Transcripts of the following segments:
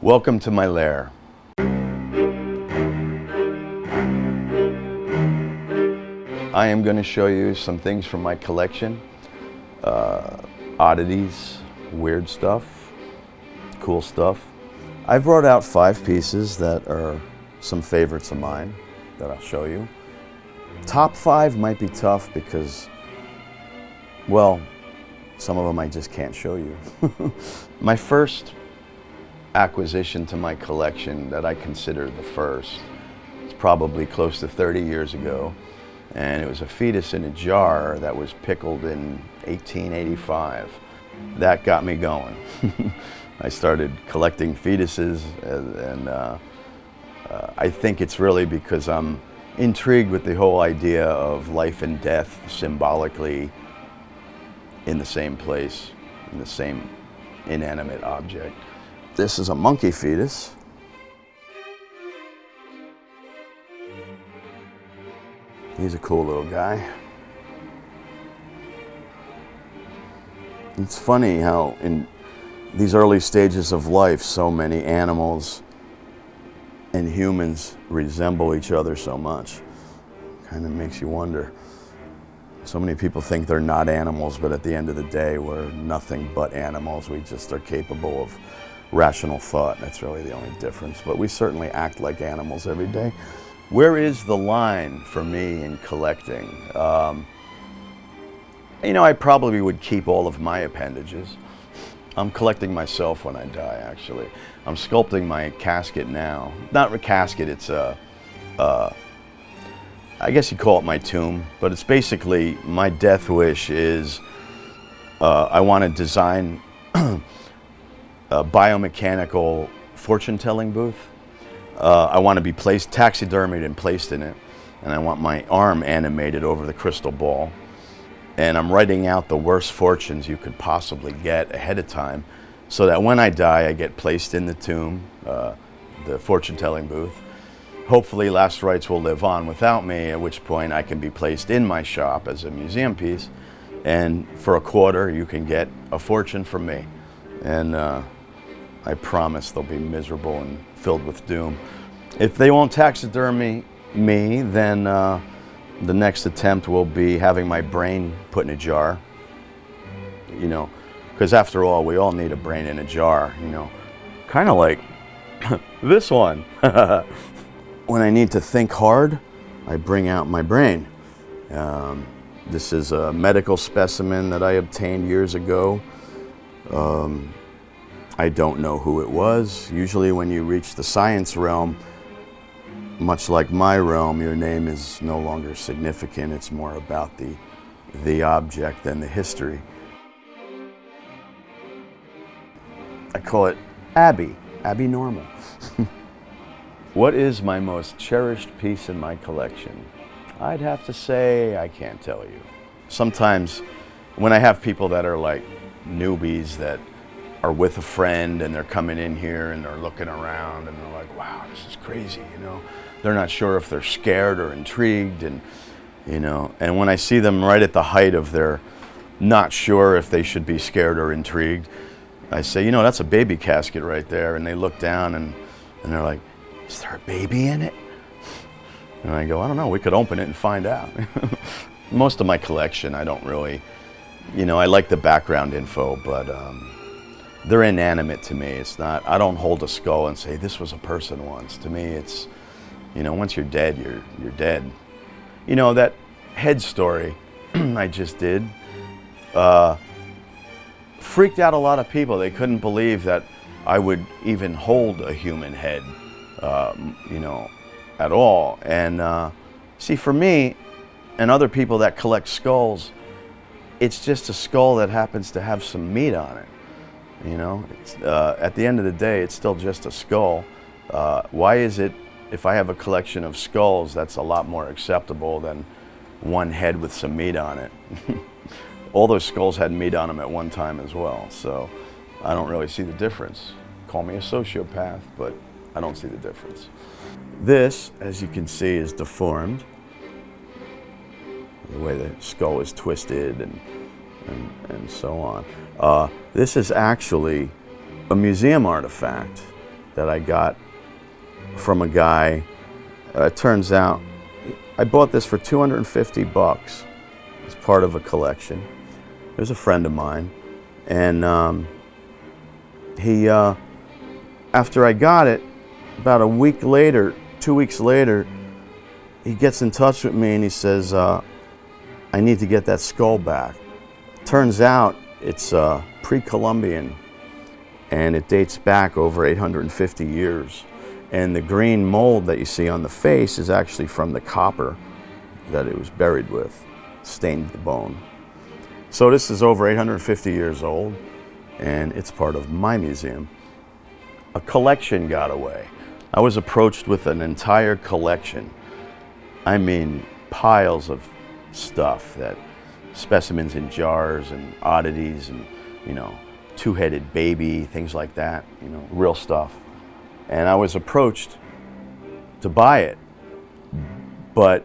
Welcome to my lair. I am going to show you some things from my collection. Oddities, weird stuff, cool stuff. I brought out 5 pieces that are some favorites of mine that I'll show you. Top 5 might be tough because, well, some of them I just can't show you. My first acquisition to my collection that I consider the first, it's probably close to 30 years ago, and it was a fetus in a jar that was pickled in 1885. That got me going. I started collecting fetuses, and I think it's really because I'm intrigued with the whole idea of life and death symbolically in the same place, in the same inanimate object. This is a monkey fetus. He's a cool little guy. It's funny how in these early stages of life, so many animals and humans resemble each other so much. Kind of makes you wonder. So many people think they're not animals, but at the end of the day, we're nothing but animals. We just are capable of rational thought. That's really the only difference. But we certainly act like animals every day. Where is the line for me in collecting? I probably would keep all of my appendages. I'm collecting myself when I die, actually. I'm sculpting my casket now. Not a casket, it's I guess you call it my tomb, but it's basically my death wish is I want to design a biomechanical fortune-telling booth. I want to be taxidermied and placed in it, and I want my arm animated over the crystal ball. And I'm writing out the worst fortunes you could possibly get ahead of time, so that when I die, I get placed in the tomb, the fortune-telling booth. Hopefully, last rites will live on without me, at which point I can be placed in my shop as a museum piece, and for a quarter, you can get a fortune from me. And I promise they'll be miserable and filled with doom. If they won't taxidermy me, then the next attempt will be having my brain put in a jar. Because after all, we all need a brain in a jar, kind of like this one. When I need to think hard, I bring out my brain. This is a medical specimen that I obtained years ago. I don't know who it was. Usually when you reach the science realm, much like my realm, your name is no longer significant. It's more about the object than the history. I call it Abby Normal. What is my most cherished piece in my collection? I'd have to say I can't tell you. Sometimes when I have people that are like newbies that are with a friend and they're coming in here and they're looking around and they're like, wow, this is crazy, They're not sure if they're scared or intrigued, and when I see them right at the height of their not sure if they should be scared or intrigued, I say, that's a baby casket right there, and they look down and they're like, is there a baby in it? And I go, I don't know, we could open it and find out. Most of my collection, I don't really, I like the background info, but they're inanimate to me. It's not, I don't hold a skull and say, this was a person once. To me, it's, once you're dead, you're dead. That head story I just did freaked out a lot of people. They couldn't believe that I would even hold a human head, at all. And see, for me and other people that collect skulls, it's just a skull that happens to have some meat on it. At the end of the day, it's still just a skull. Why is it, if I have a collection of skulls, that's a lot more acceptable than one head with some meat on it? All those skulls had meat on them at one time as well, so I don't really see the difference. Call me a sociopath, but I don't see the difference. This, as you can see, is deformed. The way the skull is twisted and so on. This is actually a museum artifact. that I got from a guy. It turns out I bought this for 250 bucks as part of a collection. It was a friend of mine, and he, after I got it, about a week later, 2 weeks later, he gets in touch with me and he says, I need to get that skull back. Turns out it's pre-Columbian, and it dates back over 850 years. And the green mold that you see on the face is actually from the copper that it was buried with, stained the bone. So this is over 850 years old, and it's part of my museum. A collection got away. I was approached with an entire collection. I mean, piles of stuff, that specimens in jars and oddities and, you know, two-headed baby, things like that, you know, real stuff. And I was approached to buy it, but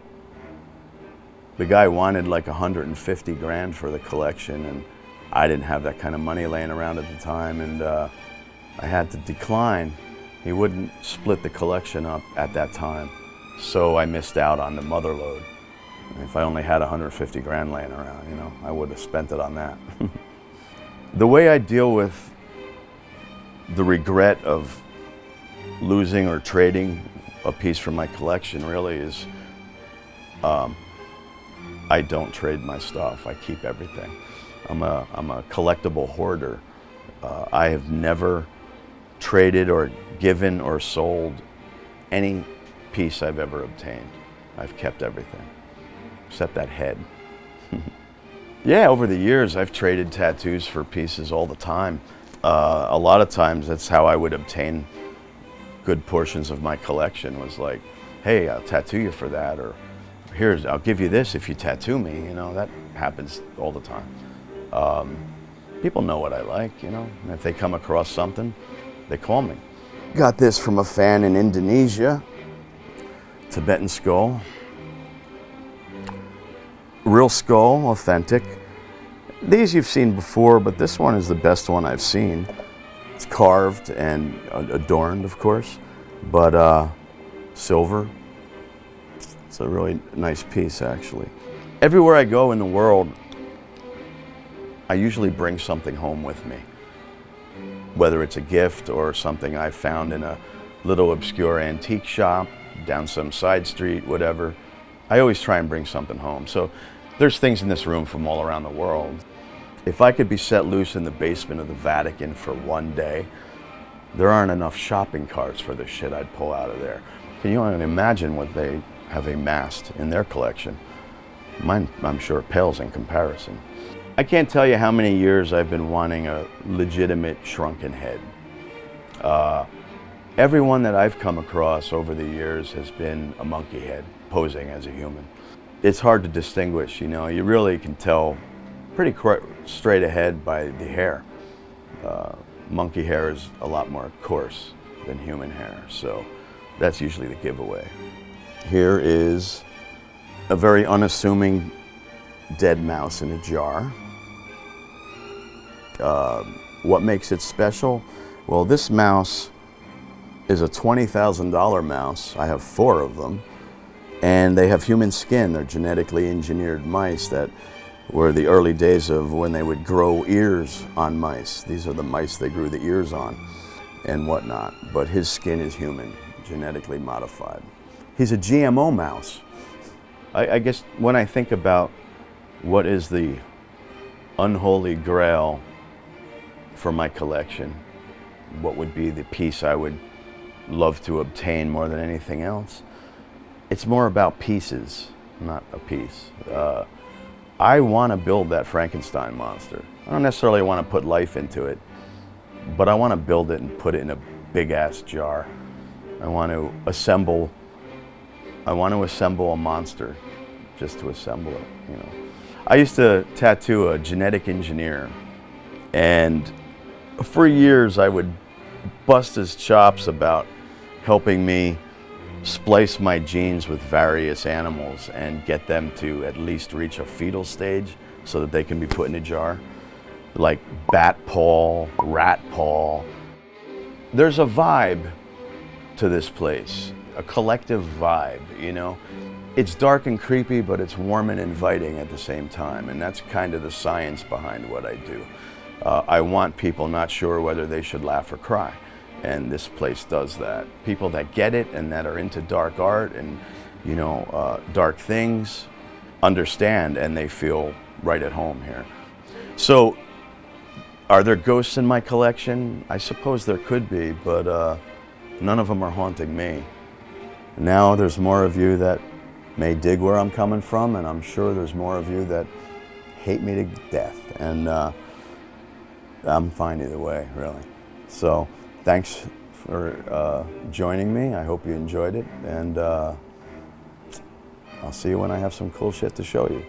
the guy wanted like 150 grand for the collection, and I didn't have that kind of money laying around at the time, and I had to decline. He wouldn't split the collection up at that time, so I missed out on the mother load. If I only had 150 grand laying around, you know, I would have spent it on that. The way I deal with the regret of losing or trading a piece from my collection really is I don't trade my stuff. I keep everything. I'm a collectible hoarder. I have never traded or given or sold any piece I've ever obtained. I've kept everything, except that head. Yeah, over the years I've traded tattoos for pieces all the time. A lot of times that's how I would obtain good portions of my collection, was like, hey, I'll tattoo you for that, or here's, I'll give you this if you tattoo me. You know, that happens all the time. People know what I like, you know, and if they come across something, they call me. Got this from a fan in Indonesia, Tibetan Skull. Real skull, authentic. These you've seen before, but this one is the best one I've seen. It's carved and adorned, of course, but silver. It's a really nice piece, actually. Everywhere I go in the world, I usually bring something home with me, whether it's a gift or something I found in a little obscure antique shop, down some side street, whatever. I always try and bring something home. So there's things in this room from all around the world. If I could be set loose in the basement of the Vatican for one day, there aren't enough shopping carts for the shit I'd pull out of there. Can you imagine what they have amassed in their collection? Mine, I'm sure, pales in comparison. I can't tell you how many years I've been wanting a legitimate shrunken head. Everyone that I've come across over the years has been a monkey head, posing as a human. It's hard to distinguish, you know. You really can tell pretty straight ahead by the hair. Monkey hair is a lot more coarse than human hair, so that's usually the giveaway. Here is a very unassuming dead mouse in a jar. What makes it special? Well, this mouse is a $20,000 mouse. I have 4 of them, and they have human skin. They're genetically engineered mice that were the early days of when they would grow ears on mice. These are the mice they grew the ears on and whatnot, but his skin is human, genetically modified. He's a GMO mouse. I guess when I think about what is the unholy grail for my collection, what would be the piece I would love to obtain more than anything else, it's more about pieces, not a piece. I want to build that Frankenstein monster. I don't necessarily want to put life into it, but I want to build it and put it in a big ass jar. I want to assemble a monster just to assemble it, you know. I used to tattoo a genetic engineer, and for years I would bust his chops about helping me splice my genes with various animals and get them to at least reach a fetal stage so that they can be put in a jar, like bat paw, rat paw. there's a vibe to this place, a collective vibe, you know. It's dark and creepy, but it's warm and inviting at the same time, and that's kind of the science behind what I do. I want people not sure whether they should laugh or cry, and this place does that. People that get it and that are into dark art and, you know, dark things understand, and they feel right at home here. So, are there ghosts in my collection? I suppose there could be, but none of them are haunting me. Now there's more of you that may dig where I'm coming from, and I'm sure there's more of you that hate me to death, and I'm fine either way, really. So thanks for joining me. I hope you enjoyed it, and I'll see you when I have some cool shit to show you.